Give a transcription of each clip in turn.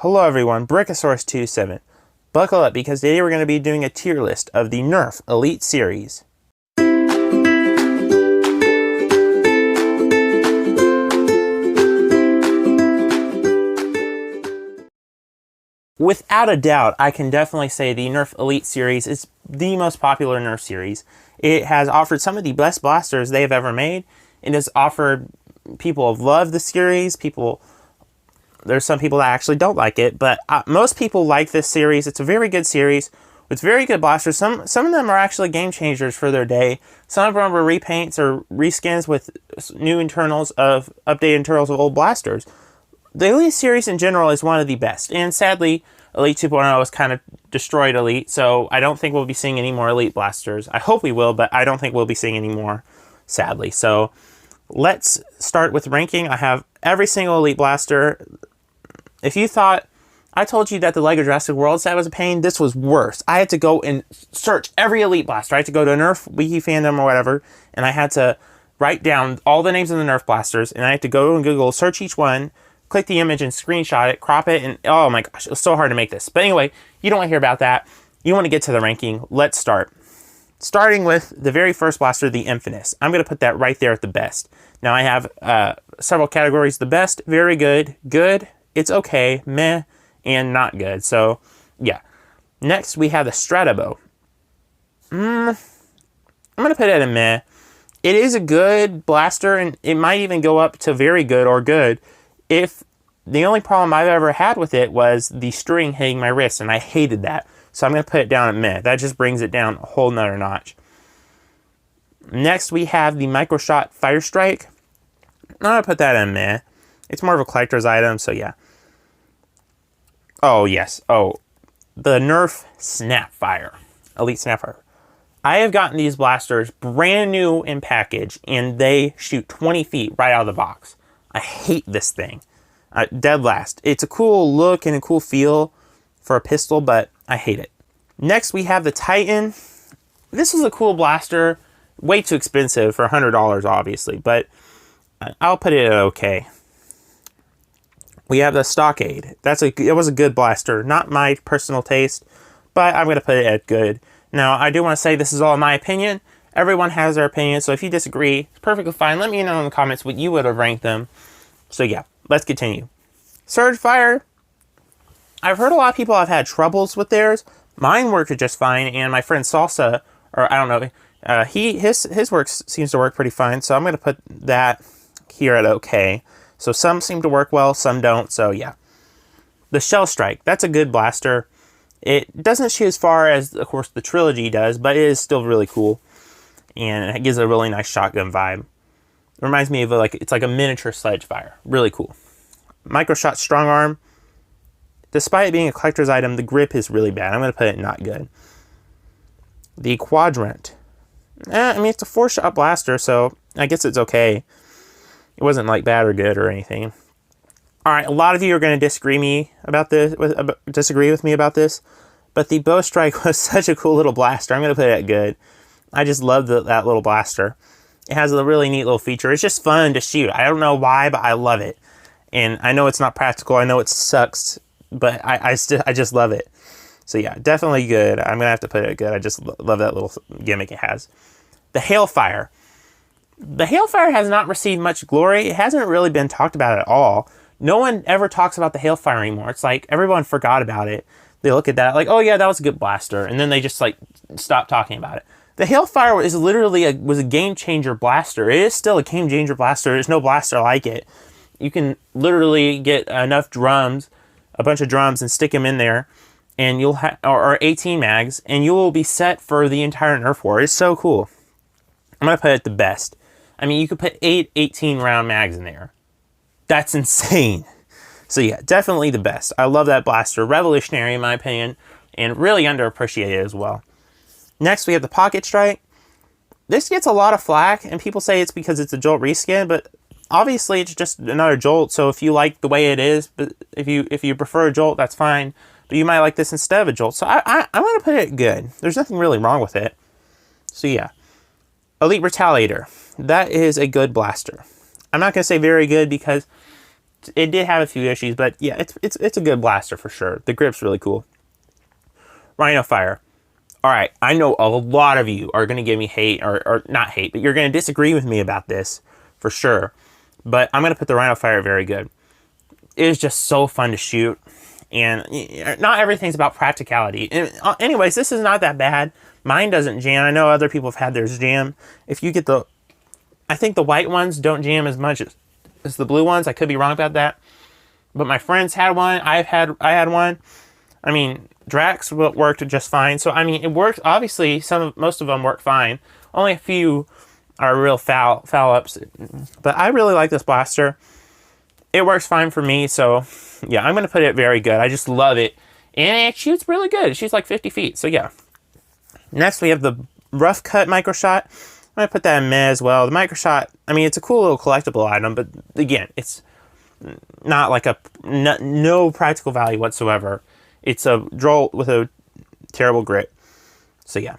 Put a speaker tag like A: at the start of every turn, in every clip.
A: Hello everyone, Brickosaurus27. Buckle up because today we're going to be doing a tier list of the Nerf Elite series. Without a doubt, I can definitely say the Nerf Elite series is the most popular Nerf series. It has offered some of the best blasters they have ever made. It has offered people have loved the series. There's some people that actually don't like it, but most people like this series. It's a very good series with very good blasters. Some of them are actually game changers for their day. Some of them are repaints or reskins with new updated internals of old blasters. The Elite series in general is one of the best, and sadly, Elite 2.0 has kind of destroyed Elite, so I don't think we'll be seeing any more Elite blasters. I hope we will, but I don't think we'll be seeing any more, sadly. So let's start with ranking. I have every single Elite blaster. If you thought I told you that the LEGO Jurassic World set was a pain, this was worse. I had to go and search every Elite blaster. I had to go to Nerf Wiki Fandom or whatever, and I had to write down all the names of the Nerf blasters, and I had to go and Google, search each one, click the image and screenshot it, crop it, and oh my gosh, it was so hard to make this. But anyway, you don't want to hear about that. You want to get to the ranking. Let's start. Starting with the very first blaster, the Infamous. I'm going to put that right there at the best. Now I have several categories. The best, very good, good, it's okay, meh, and not good. So, yeah. Next, we have the Stratobow. I'm going to put it at a meh. It is a good blaster, and it might even go up to very good or good if the only problem I've ever had with it was the string hitting my wrist, and I hated that. So I'm going to put it down at meh. That just brings it down a whole nother notch. Next, we have the Microshot Fire Strike. I'm going to put that in meh. It's more of a collector's item, so yeah. Oh, yes. Oh, the Nerf Snapfire. Elite Snapfire. I have gotten these blasters brand new in package, and they shoot 20 feet right out of the box. I hate this thing. Dead last. It's a cool look and a cool feel for a pistol, but I hate it. Next, we have the Titan. This is a cool blaster. Way too expensive for $100, obviously, but I'll put it at okay. We have the Stockade. It was a good blaster. Not my personal taste, but I'm going to put it at good. Now, I do want to say this is all my opinion. Everyone has their opinion, so if you disagree, it's perfectly fine. Let me know in the comments what you would have ranked them. So yeah, let's continue. Surgefire. I've heard a lot of people have had troubles with theirs. Mine worked just fine, and my friend Salsa, or I don't know, his work seems to work pretty fine, so I'm going to put that here at okay. So some seem to work well, some don't, so yeah. The Shell Strike, that's a good blaster. It doesn't shoot as far as, of course, the Trilogy does, but it is still really cool. And it gives a really nice shotgun vibe. It reminds me of it's like a miniature sledge fire. Really cool. Microshot Strong Arm. Despite it being a collector's item, the grip is really bad. I'm going to put it not good. The Quadrant. I mean, it's a 4-shot blaster, so I guess it's okay. It wasn't like bad or good or anything. All right, a lot of you are going to disagree with me about this, but the Bow Strike was such a cool little blaster. I'm going to put it at good. I just love that little blaster. It has a really neat little feature. It's just fun to shoot. I don't know why, but I love it. And I know it's not practical. I know it sucks, but I just love it. So yeah, definitely good. I'm going to have to put it at good. I just love that little gimmick it has. The Hailfire. The Hailfire has not received much glory. It hasn't really been talked about at all. No one ever talks about the Hailfire anymore. It's like everyone forgot about it. They look at that like, oh yeah, that was a good blaster. And then they just stop talking about it. The Hailfire is literally was a game changer blaster. It is still a game changer blaster. There's no blaster like it. You can literally get enough drums, a bunch of drums, and stick them in there, and you'll have or 18 mags, and you will be set for the entire Nerf war. It's so cool. I'm gonna put it the best. I mean, you could put 8 18-round mags in there. That's insane. So yeah, definitely the best. I love that blaster. Revolutionary in my opinion, and really underappreciated as well. Next, we have the Pocket Strike. This gets a lot of flack, and people say it's because it's a Jolt reskin, but obviously it's just another Jolt, so if you like the way it is, but if you prefer a Jolt, that's fine. But you might like this instead of a Jolt. So I'm going to put it good. There's nothing really wrong with it. So yeah. Elite Retaliator. That is a good blaster. I'm not going to say very good because it did have a few issues, but yeah, it's a good blaster for sure. The grip's really cool. Rhino Fire. All right, I know a lot of you are going to give me hate, or not hate, but you're going to disagree with me about this for sure. But I'm going to put the Rhino Fire very good. It is just so fun to shoot, and not everything's about practicality. Anyways, this is not that bad. Mine doesn't jam. I know other people have had theirs jam. If you get the, I think the white ones don't jam as much as the blue ones. I could be wrong about that. But my friends had one. I had one. I mean, Drax worked just fine. So, I mean, it works. Obviously, most of them work fine. Only a few are real foul ups. But I really like this blaster. It works fine for me. So, yeah, I'm going to put it very good. I just love it. And it shoots really good. It shoots like 50 feet. So, yeah. Next, we have the Rough Cut Micro Shot. I'm going to put that in meh as well. The Micro Shot, I mean, it's a cool little collectible item. But, again, it's not like no practical value whatsoever. It's a Jolt with a terrible grip. So, yeah.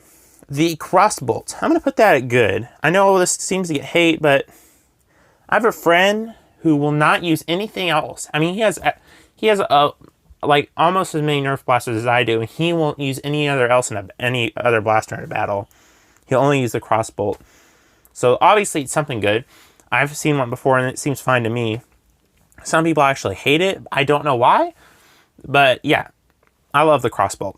A: The Crossbolt. I'm going to put that at good. I know this seems to get hate, but I have a friend who will not use anything else. I mean, he has like almost as many Nerf blasters as I do, and he won't use any other blaster in a battle. He'll only use the Crossbolt. So, obviously, it's something good. I've seen one before, and it seems fine to me. Some people actually hate it. I don't know why. But, yeah. I love the Crossbolt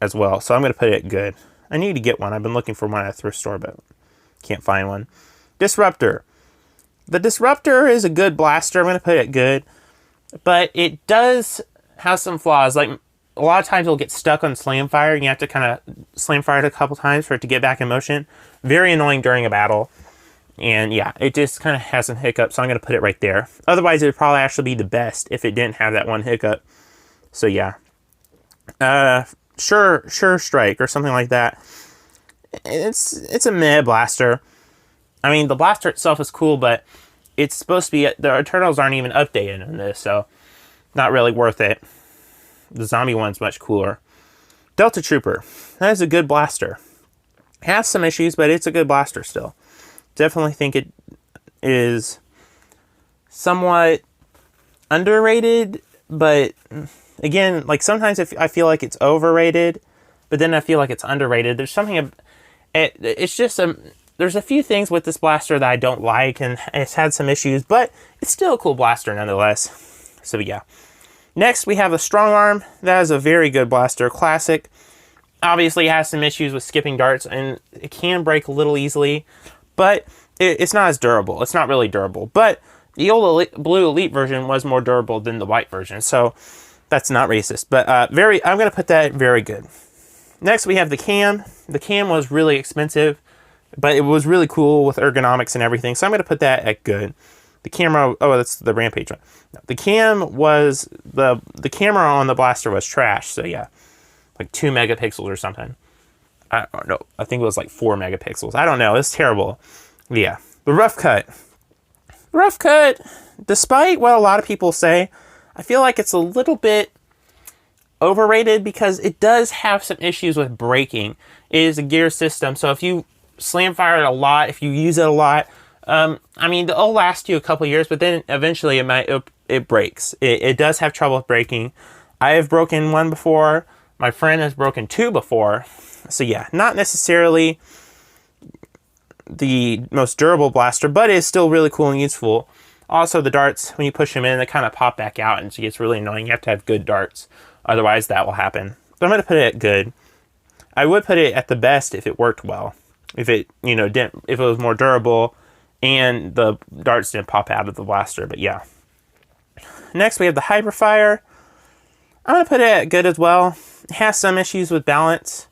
A: as well, so I'm going to put it good. I need to get one. I've been looking for one at a thrift store, but can't find one. Disruptor. The Disruptor is a good blaster. I'm going to put it good. But it does have some flaws. Like, a lot of times it'll get stuck on slam fire. You have to kind of slam fire it a couple times for it to get back in motion. Very annoying during a battle. And, yeah, it just kind of has some hiccups, so I'm going to put it right there. Otherwise, it would probably actually be the best if it didn't have that one hiccup. So, yeah. Sure Strike or something like that. It's a meh blaster. I mean, the blaster itself is cool, but it's supposed to be, the Eternals aren't even updated in this, so not really worth it. The zombie one's much cooler. Delta Trooper. That is a good blaster. It has some issues, but it's a good blaster still. Definitely think it is somewhat underrated, but again, like sometimes I feel like it's overrated, but then I feel like it's underrated. There's something, it's just there's a few things with this blaster that I don't like, and it's had some issues, but it's still a cool blaster nonetheless. So yeah. Next, we have a Strong Arm. That is a very good blaster, classic. Obviously, it has some issues with skipping darts, and it can break a little easily, but it's not as durable. It's not really durable, but the old blue Elite version was more durable than the white version, so that's not racist, but I'm going to put that very good. Next, we have the cam. The cam was really expensive, but it was really cool with ergonomics and everything, so I'm going to put that at good. The camera, oh, that's the Rampage one. The cam was, the camera on the blaster was trash, so yeah, like 2 megapixels or something. I don't know, I think it was like 4 megapixels. I don't know, it's terrible. Yeah, the Rough Cut. Rough Cut, despite what a lot of people say, I feel like it's a little bit overrated because it does have some issues with braking. It is a gear system, so if you slam fire it a lot, if you use it a lot, I mean, it'll last you a couple years, but then eventually it breaks. It does have trouble with braking. I have broken one before. My friend has broken 2 before. So yeah, not necessarily the most durable blaster, but it is still really cool and useful. Also, the darts, when you push them in, they kind of pop back out, and so it gets really annoying. You have to have good darts. Otherwise, that will happen. But I'm going to put it at good. I would put it at the best if it worked well. If it, if it was more durable and the darts didn't pop out of the blaster, but yeah. Next, we have the Hyperfire. I'm going to put it at good as well. It has some issues with balance,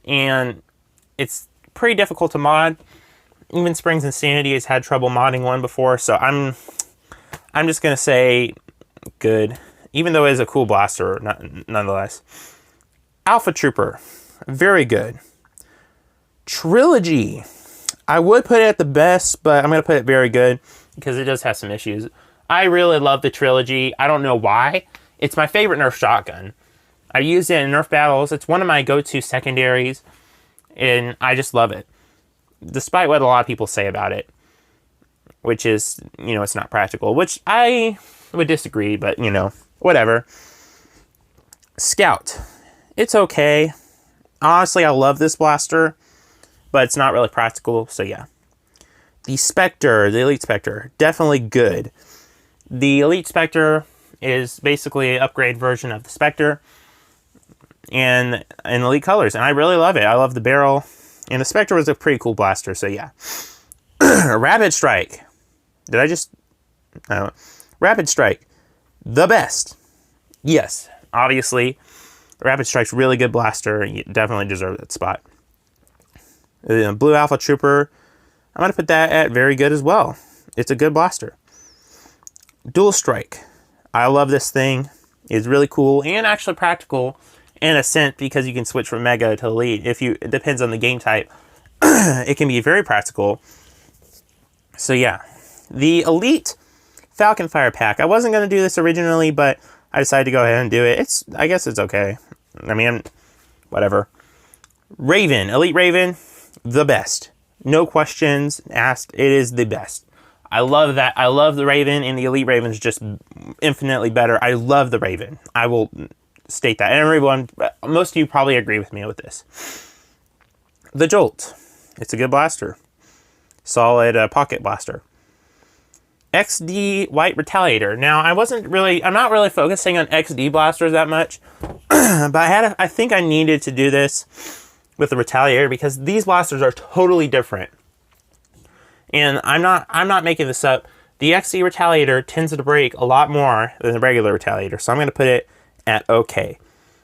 A: and it's pretty difficult to mod. Even Springs Insanity has had trouble modding one before, so I'm just going to say good, even though it is a cool blaster nonetheless. Alpha Trooper, very good. Trilogy, I would put it at the best, but I'm going to put it very good because it does have some issues. I really love the Trilogy. I don't know why. It's my favorite Nerf shotgun. I use it in Nerf battles. It's one of my go-to secondaries, and I just love it. Despite what a lot of people say about it, which is, it's not practical, which I would disagree, but you know, whatever. Scout. It's okay. Honestly, I love this blaster, but it's not really practical, so yeah. The Spectre, the Elite Spectre, definitely good. The Elite Spectre is basically an upgrade version of the Spectre and in Elite colors, and I really love it. I love the barrel, and the Spectre was a pretty cool blaster, so yeah. Rapid Strike. Did I just... Rapid Strike. The best. Yes, obviously. Rapid Strike's really good blaster. You definitely deserve that spot. The Blue Alpha Trooper, I'm going to put that at very good as well. It's a good blaster. Dual Strike. I love this thing. It's really cool and actually practical in a sense because you can switch from Mega to Elite. It depends on the game type. It can be very practical. So yeah. The Elite Falcon Fire Pack. I wasn't going to do this originally, but I decided to go ahead and do it. I guess it's okay. I mean, whatever. Raven. Elite Raven. The best. No questions asked. It is the best. I love that. I love the Raven, and the Elite Raven is just infinitely better. I love the Raven. I will state that. And everyone, most of you probably agree with me with this. The Jolt. It's a good blaster. Solid pocket blaster. XD White Retaliator. Now, I'm not really focusing on XD blasters that much, but I think I needed to do this with the Retaliator because these blasters are totally different. And I'm not making this up. The XD Retaliator tends to break a lot more than the regular Retaliator, so I'm going to put it at okay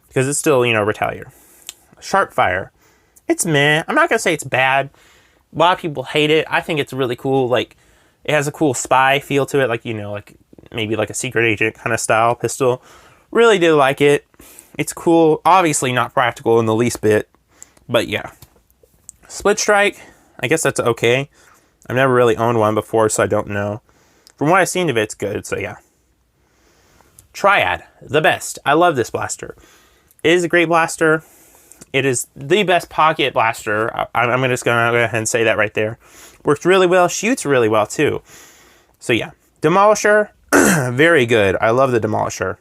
A: because it's still, you know, Retaliator. Sharpfire. It's meh. I'm not going to say it's bad. A lot of people hate it. I think it's really cool. Like, it has a cool spy feel to it, like, you know, like maybe like a secret agent kind of style pistol. Really did like it. It's cool. Obviously not practical in the least bit, but yeah. Split Strike. I guess that's okay. I've never really owned one before, so I don't know. From what I've seen of it, it's good, so yeah. Triad, the best. I love this blaster. It is a great blaster. It is the best pocket blaster. I'm just going to go ahead and say that right there. Works really well, shoots really well too. So yeah. Demolisher, very good. I love the Demolisher.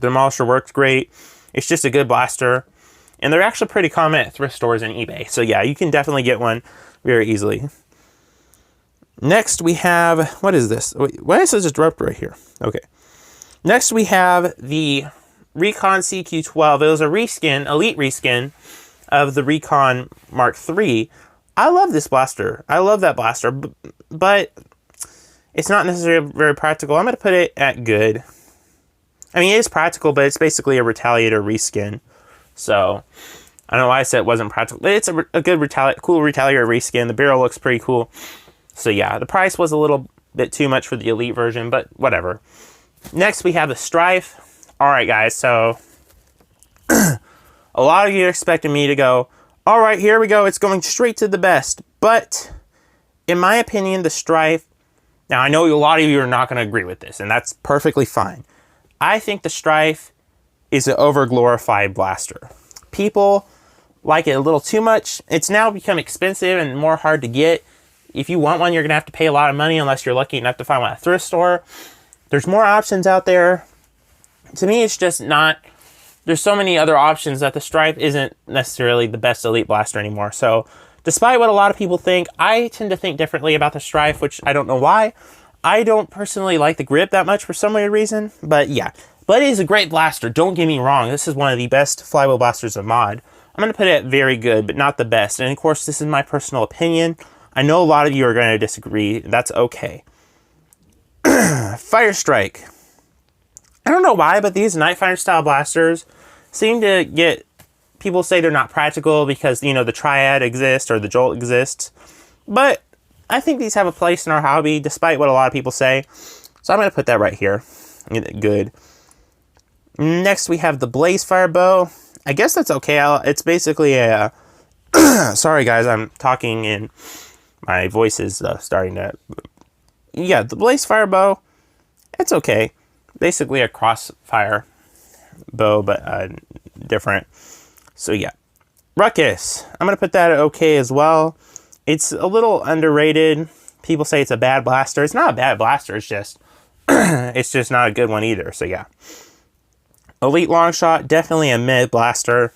A: Demolisher works great. It's just a good blaster. And they're actually pretty common at thrift stores and eBay. So yeah, you can definitely get one very easily. Next we have, what is this? Why is it just dropped right here? Okay. Next we have the Recon Cq12. It was a reskin, Elite reskin of the Recon Mark III. I love this blaster. I love that blaster, but it's not necessarily very practical. I'm going to put it at good. I mean, it is practical, but it's basically a Retaliator reskin. So, I don't know why I said it wasn't practical. But it's a good cool Retaliator reskin. The barrel looks pretty cool. So yeah, the price was a little bit too much for the Elite version, but whatever. Next, we have the Strife. Alright guys, so a lot of you are expecting me to go, alright, here we go, it's going straight to the best. But, in my opinion, the Strife, now I know a lot of you are not going to agree with this, and that's perfectly fine. I think the Strife is an over-glorified blaster. People like it a little too much. It's now become expensive and more hard to get. If you want one, you're going to have to pay a lot of money unless you're lucky enough to find one at a thrift store. There's more options out there. To me, it's just not... There's so many other options that the Strife isn't necessarily the best Elite blaster anymore. So, despite what a lot of people think, I tend to think differently about the Strife, which I don't know why. I don't personally like the grip that much for some weird reason. But yeah. But it is a great blaster. Don't get me wrong. This is one of the best flywheel blasters of mod. I'm going to put it at very good, but not the best. And of course, this is my personal opinion. I know a lot of you are going to disagree. That's okay. Fire Strike. I don't know why, but these Nightfire style blasters seem to get... People say they're not practical because, you know, the Triad exists or the Jolt exists. But I think these have a place in our hobby, despite what a lot of people say. So I'm going to put that right here. Good. Next, we have the Blaze Fire Bow. I guess that's okay. It's basically a... Sorry, guys, I'm talking and my voice is starting to... Yeah, the Blaze Fire Bow, it's okay. Basically a crossfire bow, but different. So yeah. Ruckus. I'm going to put that at okay as well. It's a little underrated. People say it's a bad blaster. It's not a bad blaster. It's just it's just not a good one either. So yeah. Elite Longshot, definitely a mid blaster.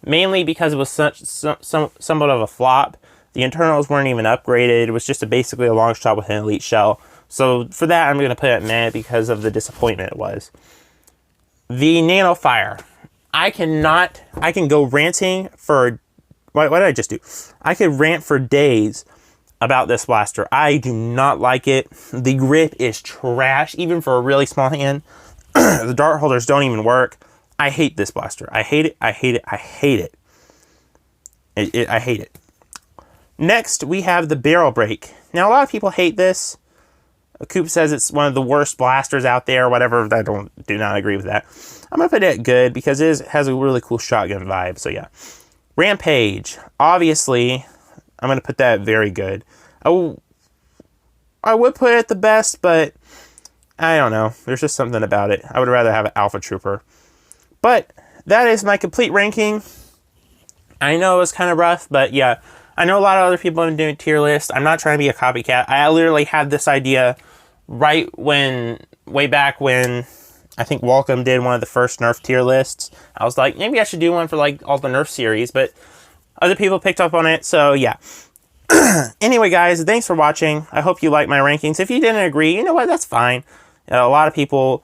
A: Mainly because it was somewhat of a flop. The internals weren't even upgraded. It was just basically a Longshot with an Elite shell. So for that, I'm going to put it mid because of the disappointment it was. The Rhino Fire. I can go ranting for... What did I just do? I could rant for days about this blaster. I do not like it. The grip is trash, even for a really small hand. The dart holders don't even work. I hate this blaster. I hate it. I hate it. I hate it. I hate it. Next, we have the Barrel Break. Now, a lot of people hate this. Coop says it's one of the worst blasters out there, whatever. I do not agree with that. I'm going to put it good because it has a really cool shotgun vibe. So, yeah. Rampage. Obviously, I'm going to put that very good. I would put it the best, but I don't know. There's just something about it. I would rather have an Alpha Trooper. But that is my complete ranking. I know it was kind of rough, but yeah. I know a lot of other people have been doing tier lists. I'm not trying to be a copycat. I literally had this idea way back when I think Welcome did one of the first Nerf tier lists. I was like, maybe I should do one for like all the Nerf series, but other people picked up on it, so yeah. Anyway, guys, thanks for watching. I hope you like my rankings. If you didn't agree, you know what? That's fine. A lot of people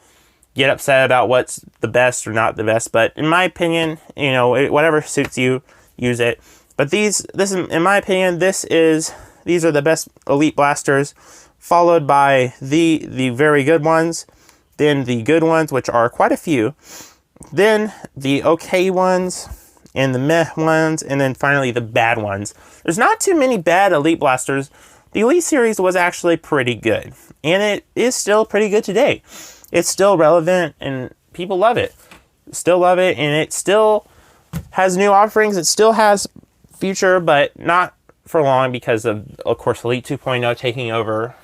A: get upset about what's the best or not the best, but in my opinion, you know, whatever suits you, use it. But this is, in my opinion, these are the best Elite blasters, followed by the very good ones, then the good ones, which are quite a few, then the okay ones, and the meh ones, and then finally the bad ones. There's not too many bad Elite blasters. The Elite series was actually pretty good, and it is still pretty good today. It's still relevant, and people love it. Still love it, and it still has new offerings. It still has future, but not for long because of course, Elite 2.0 taking over.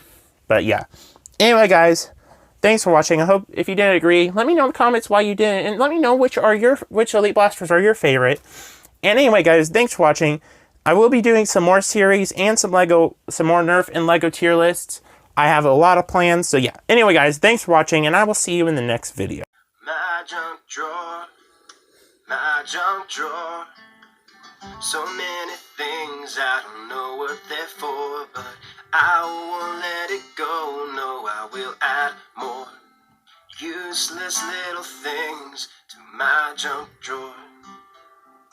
A: But yeah. Anyway, guys, thanks for watching. I hope if you didn't agree, let me know in the comments why you didn't, and let me know which Elite blasters are your favorite. And anyway, guys, thanks for watching. I will be doing some more series and some more Nerf and Lego tier lists. I have a lot of plans, so yeah. Anyway, guys, thanks for watching, and I will see you in the next video.
B: My junk drawer. So many things I don't know what they're for, but I won't let it go. No, I will add more useless little things to my junk drawer.